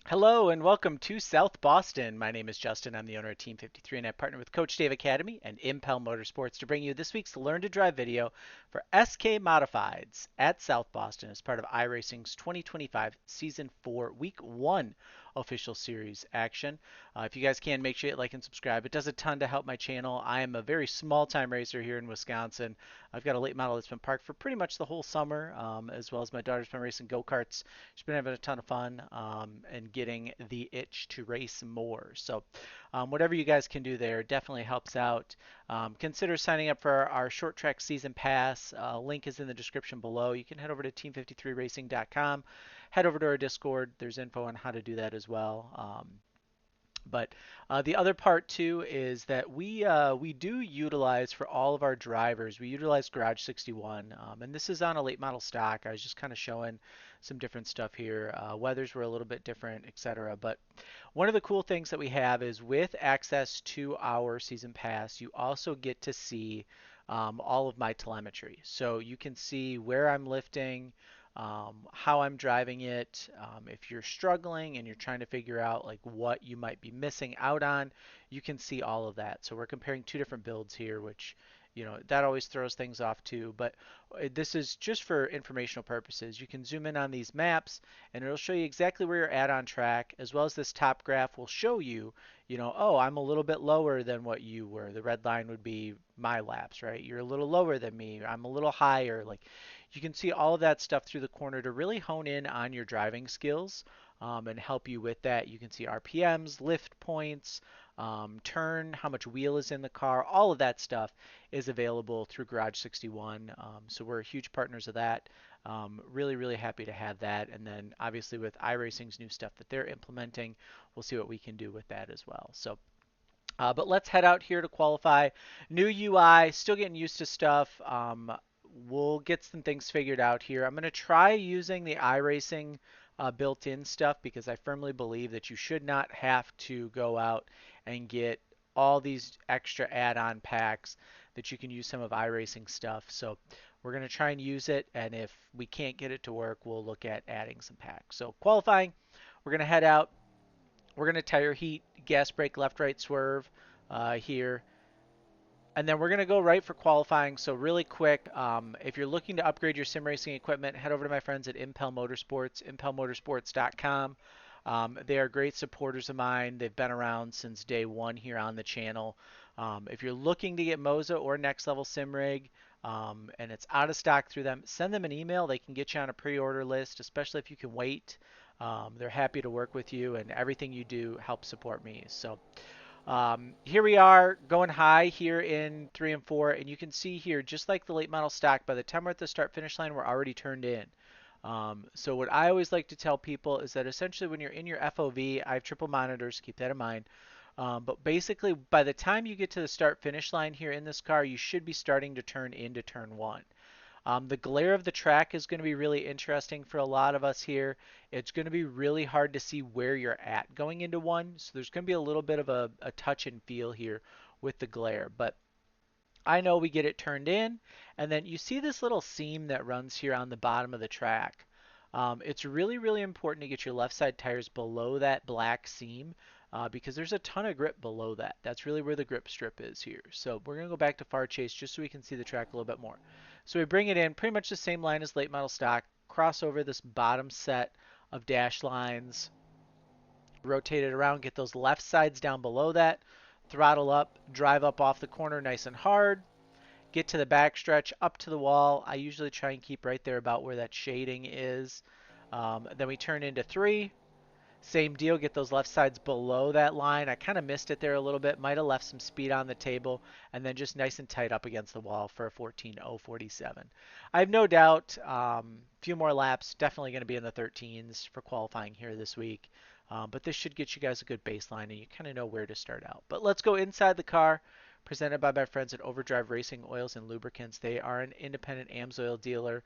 Hello and welcome to South Boston. My name is Justin. I'm the owner of Team 53 and I partner with Coach Dave Academy and Impel Motorsports to bring you this week's Learn to Drive video for SK Modifieds at South Boston as part of iRacing's 2025 Season 4 Week 1 official series action. If you guys can, make sure you like and subscribe. It does a ton to help my channel. I am a very small time racer here in Wisconsin. I've got a late model that's been parked for pretty much the whole summer, as well as my daughter's been racing go-karts. She's been having a ton of fun and getting the itch to race more. So whatever you guys can do there definitely helps out. Consider signing up for our short track season pass. Link is in the description below. You can head over to team53racing.com, head over to our Discord. There's info on how to do that as well. But the other part too is that we do utilize for all of our drivers. We utilize Garage 61, and this is on a late model stock. I was just kind of showing some different stuff here. Weathers were a little bit different, etc. But one of the cool things that we have is with access to our season pass, you also get to see all of my telemetry. So you can see where I'm lifting, how I'm driving it. If you're struggling and you're trying to figure out like what you might be missing out on, you can see all of that. So we're comparing two different builds here, which that always throws things off too. But this is just for informational purposes. You can zoom in on these maps and it'll show you exactly where you're at on track, as well as this top graph will show you, oh, I'm a little bit lower than what you were. The red line would be my laps, right? You're a little lower than me. I'm a little higher. Like you can see all of that stuff through the corner to really hone in on your driving skills and help you with that. You can see RPMs, lift points, turn, how much wheel is in the car, all of that stuff is available through Garage 61. So we're huge partners of that. Really, really happy to have that. And then obviously with iRacing's new stuff that they're implementing, we'll see what we can do with that as well. So but let's head out here to qualify. New UI, still getting used to stuff. We'll get some things figured out here. I'm going to try using the iRacing built-in stuff because I firmly believe that you should not have to go out and get all these extra add-on packs, that you can use some of iRacing stuff. So we're going to try and use it, and if we can't get it to work, we'll look at adding some packs. So qualifying, we're going to head out. We're going to tire heat, gas brake, left, right, swerve here. And then we're going to go right for qualifying. So really quick, if you're looking to upgrade your sim racing equipment, head over to my friends at Impel Motorsports, impelmotorsports.com. They are great supporters of mine. They've been around since day one here on the channel. If you're looking to get Moza or Next Level Sim Rig, and it's out of stock through them, send them an email. They can get you on a pre-order list, especially if you can wait. They're happy to work with you, and everything you do helps support me. So here we are going high here in 3 and 4, and you can see here, just like the late model stock, by the time we're at the start finish line, we're already turned in. So what I always like to tell people is that essentially when you're in your FOV, I have triple monitors, keep that in mind. But basically, by the time you get to the start finish line here in this car, you should be starting to turn into turn 1. The glare of the track is going to be really interesting for a lot of us here. It's going to be really hard to see where you're at going into one, so there's going to be a little bit of a touch and feel here with the glare. But I know we get it turned in, and then you see this little seam that runs here on the bottom of the track. It's really, really important to get your left side tires below that black seam because there's a ton of grip below that. That's really where the grip strip is here. So we're going to go back to far chase just so we can see the track a little bit more. So we bring it in pretty much the same line as late model stock, cross over this bottom set of dash lines, rotate it around, get those left sides down below that, throttle up, drive up off the corner nice and hard, get to the back stretch, up to the wall. I usually try and keep right there about where that shading is. Then we turn into 3. Same deal, get those left sides below that line. I kind of missed it there a little bit, might have left some speed on the table, and then just nice and tight up against the wall for a 14.047. I have no doubt a few more laps, definitely going to be in the 13s for qualifying here this week. But this should get you guys a good baseline and you kind of know where to start out. But let's go inside the car, presented by my friends at Overdrive Racing Oils and Lubricants. They are an independent AMSOIL dealer.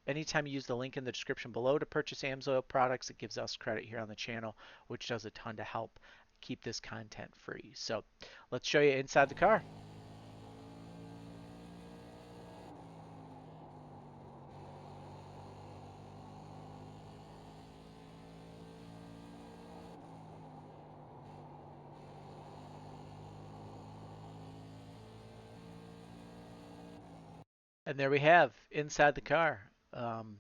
Anytime you use the link in the description below to purchase AMSOIL products, it gives us credit here on the channel, which does a ton to help keep this content free. So let's show you inside the car. And there we have inside the car. Um,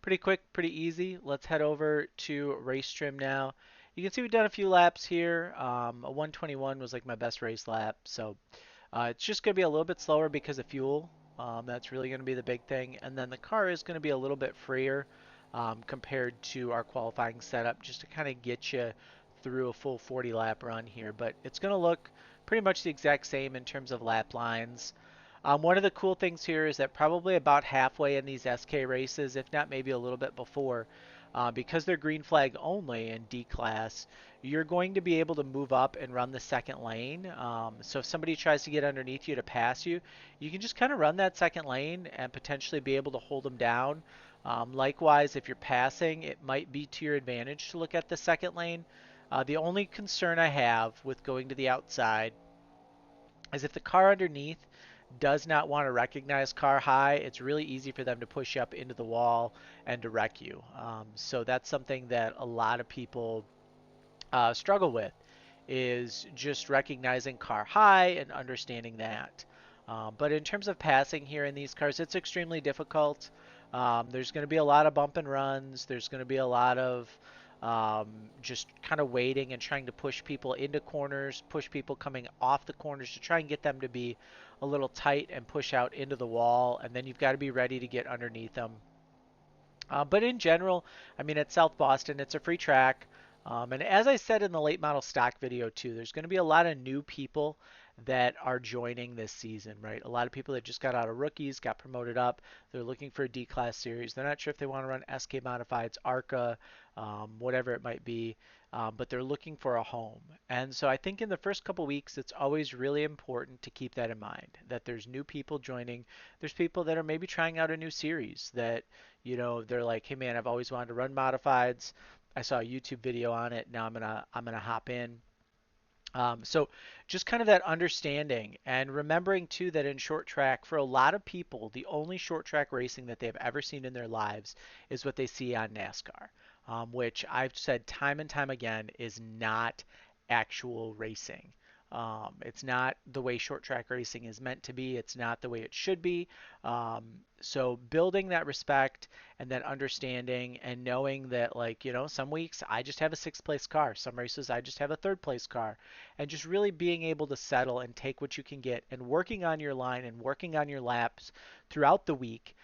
Pretty quick, pretty easy. Let's head over to race trim now. You can see we've done a few laps here. A 121 was like my best race lap, so it's just going to be a little bit slower because of fuel. That's really going to be the big thing. And then the car is going to be a little bit freer compared to our qualifying setup just to kind of get you through a full 40 lap run here. But it's going to look pretty much the exact same in terms of lap lines. One of the cool things here is that probably about halfway in these SK races, if not maybe a little bit before, because they're green flag only in D class, you're going to be able to move up and run the second lane. So if somebody tries to get underneath you to pass you, you can just kind of run that second lane and potentially be able to hold them down. Likewise, if you're passing, it might be to your advantage to look at the second lane. The only concern I have with going to the outside is if the car underneath does not want to recognize car high, it's really easy for them to push up into the wall and to wreck you. So that's something that a lot of people struggle with is just recognizing car high and understanding that. But in terms of passing here in these cars, it's extremely difficult. There's going to be a lot of bump and runs. There's going to be a lot of um, just kind of waiting and trying to push people into corners, push people coming off the corners to try and get them to be a little tight and push out into the wall. And then you've got to be ready to get underneath them. But in general, I mean, at South Boston, it's a free track. And as I said in the late model stock video too, there's going to be a lot of new people that are joining this season, right? A lot of people that just got out of rookies, got promoted up. They're looking for a D-class series. They're not sure if they want to run SK Modifieds, ARCA, whatever it might be, but they're looking for a home. And so I think in the first couple weeks, it's always really important to keep that in mind, that there's new people joining. There's people that are maybe trying out a new series that they're like, hey man, I've always wanted to run modifieds. I saw a YouTube video on it. Now I'm gonna hop in. So just kind of that understanding and remembering too that in short track, for a lot of people, the only short track racing that they've ever seen in their lives is what they see on NASCAR, which I've said time and time again is not actual racing. It's not the way short track racing is meant to be. It's not the way it should be. Um, so building that respect and that understanding and knowing that, like, some weeks I just have a sixth place car, some races I just have a third place car, and just really being able to settle and take what you can get and working on your line and working on your laps throughout the week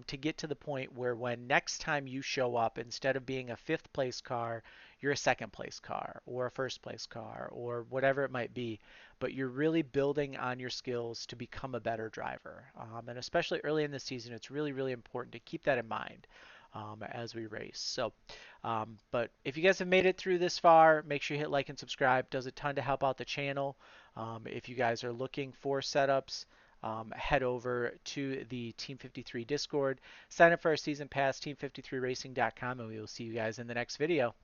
to get to the point where when next time you show up, instead of being a fifth place car, you're a second place car or a first place car or whatever it might be, but you're really building on your skills to become a better driver. And especially early in the season, it's really, really important to keep that in mind as we race. So, but if you guys have made it through this far, make sure you hit like and subscribe. It does a ton to help out the channel. If you guys are looking for setups, head over to the Team 53 Discord. Sign up for our season pass, team53racing.com, and we will see you guys in the next video.